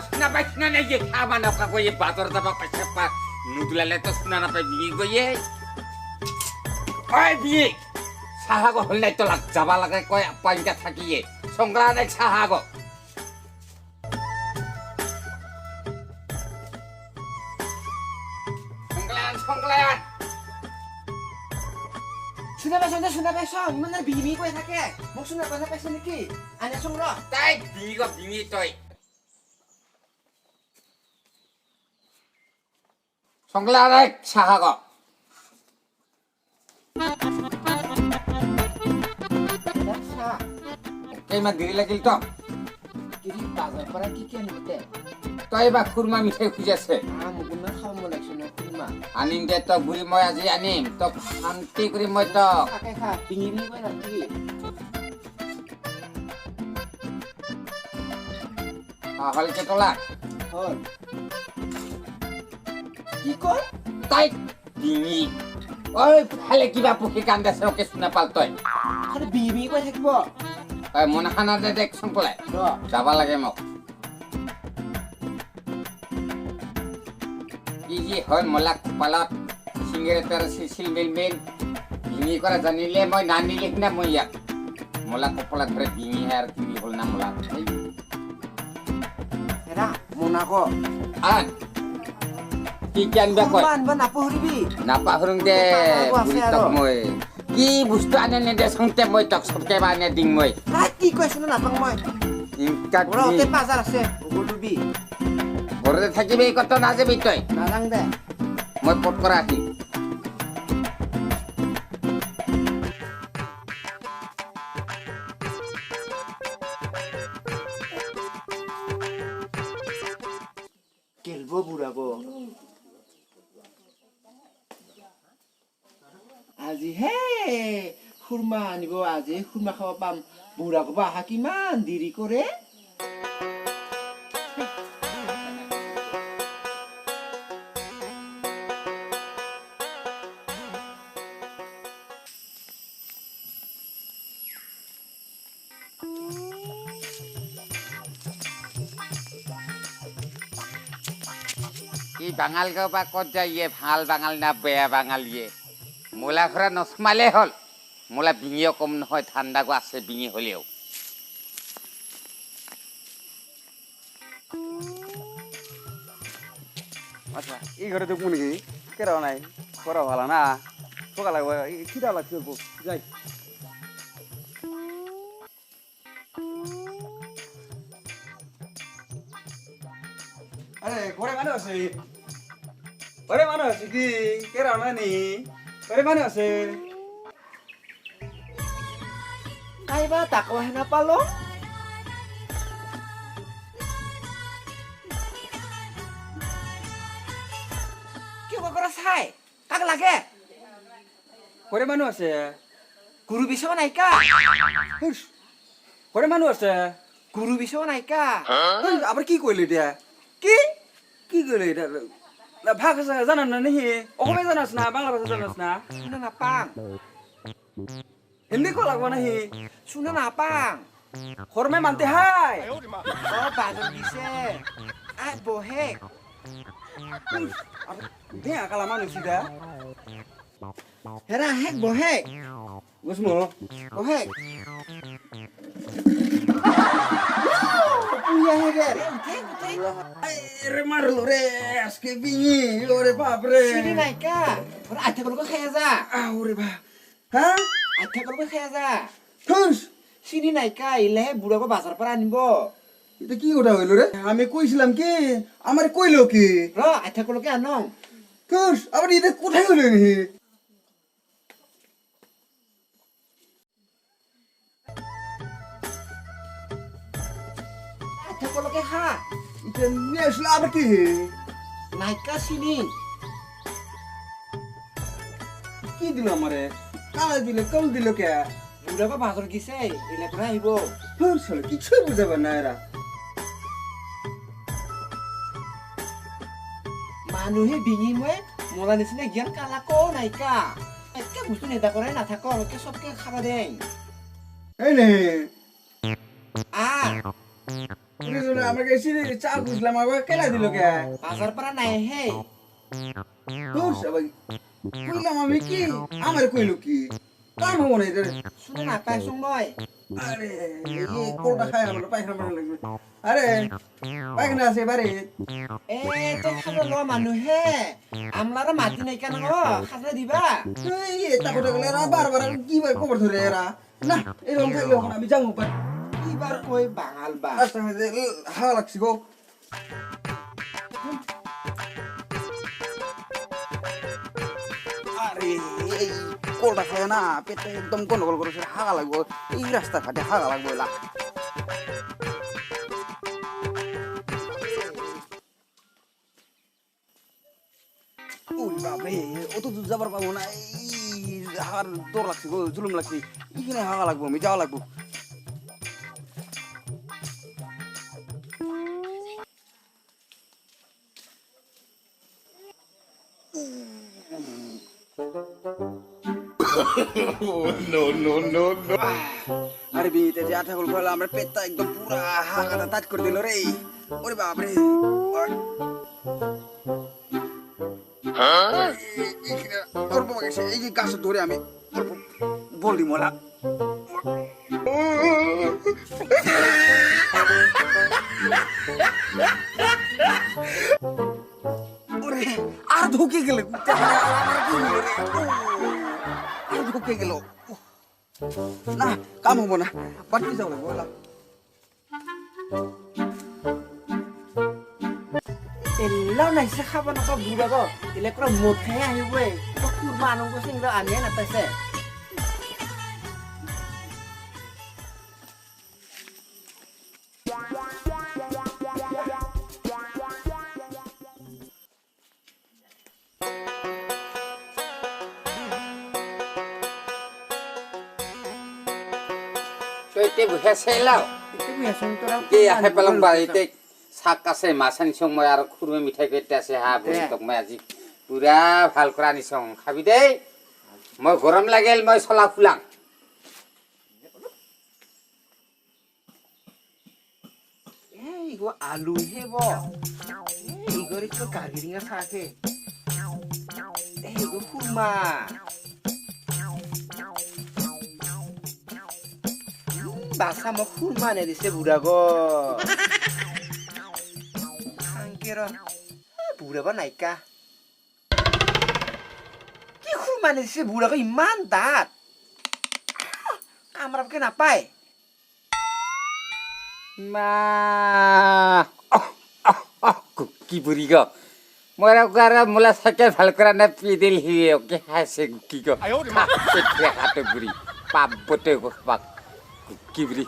শুনা পাইছ না নাই যে খাবা নকা কই বাজার যাব পয়সা পা নুদলালে তো শুনা না পাই বিয়ে গইয়ে ওই বিয়ে সাহাগ হল নাই তো লাগ যাবা লাগে কই পাইকা থাকিয়ে সংগ্রানে সাহাগ সংগ্রান শুনা পাইছ ইমান বিমি কৈ থাকে মোক শুনা পাইছ নেকি আনে সংগ্ৰ তাই বিগ বিঙি তই সংগ্ৰানে সাহাগ কেইমান দেৰি লাগিল তো বাজাৰ পৰা কি আনিবতে তই বা খুৰমা মিঠাই খুঁজেছে মুগুনা খাব মন লাগছে ন খুৰমা আনিম দে তো বুড়ি মই আজি আনিম তো শান্তি কৰি মই তো খাকে খা বিঙি কৈ ৰাখি হল কেটলা হল কি কয় তাই ডিঙি ওই ফালে কিবা পুখি কান্দাছে ওকে শুনা পাল তই খালি বিমি কৈ থাকিব ওই মনাখানা দে দেখ সংকলাই যাবা লাগে মোক কি যি হয় মলা কপালত সিঙেৰে তাৰ চিছিল মিল মিল ডিঙি কৰা জানিলে মই নানিলে না মই ইয়াক মলা কপালত ধৰে ডিঙি আৰু ডিঙি হল না মলা হেৰা মোনাক আন কি আনবা কয় আনবা নাপাহৰিবি নাপাহৰুং দে বুঢ়ী তক মই কি বস্তু আনে নেদে চংতে মই তক চবকে বানে দিং মই কি কৈছ ন নাপাং মই ইনকা ঘৰতে বাজাৰ আছে গলুবি ঘৰতে থাকিবি কত নাযাবি তই নালাং দে মই পট কৰা আহিম কেলব বুঢ়াব আজি হে খুৰমা আনিব আজি খুৰমা খাব পাম বুঢ়া কবা আহা কিমান দেৰি কৰে কি বাঙাল গাঁও বা কত যাইয়ে ভাল বাঙাল না বেয়া বাঙাল ইয়ে মোলা ঘৰা নচমালে হল মোলা বিঙিও কম নহয় ঠাণ্ডা গো আছে বিঙি হলেও আচ্ছা এই ঘরে দেখবো নাকি কেরা নাই করা ভালো না পোকা লাগবে খিদা লাগছে যাই আরে ঘরে মানুষ আছে ঘরে মানুষ আছে কি কেরা নাই ঘরে মানুষ আছে নাইবা তাকো হেনা পালো কি কৰা চাই কাক লাগে ঘৰে মানুষ আছে গুৰু বিছাব নাইকা ঘৰে মানুষ আছে গুৰু বিছাব নাইকা আবার কি কইলি এটা কি কি কইলি এটা ভাষা জানান না নাহি অসমীয়া জানাস না বাংলা ভাষা জানাস না শুনা নাপাং হিন্দি কো লাগবো নাহি শুনা নাপাং ঘরমে মানতে হাই বাজাৰ দিছে আই বহে দে কালা মানুষ এটা হেৰা হেক বহে বুঝমু বহে পুয়া হেগে রে মারলো রে আজকে বিনি ওরে বাপ রে চিনি নাইকা ওরা আঠা কলকো খায়া যা ওরে বাপ হ্যাঁ আঠা কলকো খায়া যা হুস চিনি নাইকা ইলেহে বুঢ়াকো বাজাৰ পৰা আনিব এটা কি ওটা হইলো ৰে আমি কইছিলাম কি আমাৰ কইলো কি ৰ আঠা কলকে আনং হুস আবার এটা কোথায় হইলো নি আঠা কলকে খা এটা নিয়ে আসলে আবার কি নাইকা চিনি কি দিল আমারে কালা দিল কল দিল কে বুঢ়াকো বাজাৰ গিছে ইলে পৰা আহিব হুস কিছুই বুঝাবার না এরা মানুহে বিঙি মই মোলা নিচিনা জ্ঞান কালাকো নাইকা একে বস্তু নেদা কৰাই নাথাক একে চবকে খাবা দে এই নে আ আমাকে চা বুঝলাম আমাকে কেলা দিল কে বাজার পৰা নাই হে দূর সবাই কইলাম আমি কি আমার কইলো কি কাম হবো না এটা শুনে নাপাইছো মই আরে এই কোলটা খাই আমার পায়খানা মারা লাগবে আরে পায়খানা আছে বাড়ি এ তো খাজা লোৱা মানুহে আমলারা মাতি নাই কেন খাজা দিবা এই এটা কথা গেলে এরা বারবার কি ভাই খবর ধরে এরা না এরকম থাকলে এখন আমি যাবো পাই এবার কই বাঙাল বা রাস্তার মধ্যে হাওয়া লাগছে গো আরে এই কোলটা খায় না পেটটা একদম গন্ডগোল করেছে হাগা লাগবো এই রাস্তা ঘাটে হাগা লাগবো এলা ওই বাপরে অত দূর যাবার পাবো না এই হাগার তোর লাগছে গো জুলুম লাগছে এখানে হাগা লাগবো আমি যাওয়া লাগবো আরে বিতে যে আঠা গুলো আমরা পেটটা একদম পুরা হাগাটা টাচ করে দিল রে ওরে বাপরে এই যে গাছ ধরে আমি বলি মোলা আর ঢুকে গেলে ঢুকে গেল না কাম হবো না বাড়তে যাও লাগবো এলাও নাইছে খাব নাপাব বুঢ়া গো এলে কৰা মদ খাই আহিবই খুৰমা আনন্দ সিং আনিয়ে নাপাইছে Ite buhese lau. itu biasa তোরা Ki ahe pelang ba ite sak ase masani song moi aro khurme mithai kete ase ha buri tok moi aji pura bhal korani song khabi dei moi gorom lagel moi sola fulang এই গো আলু হে ব এই গরি তো গাগিরিঙা থাকে এই গো খুরমা বাসা মো খুরমা নে দিছে বুড়া গো আঙ্কের বুড়া বা নাইকা কি খুরমা নে দিছে বুড়া গো ইমান দাঁত কামরাবকে নাপায় ma ki buri go mora gara mula sake bhal korana pidil hiye oke hase ki go ayo ma hate buri pabbote go pak ki buri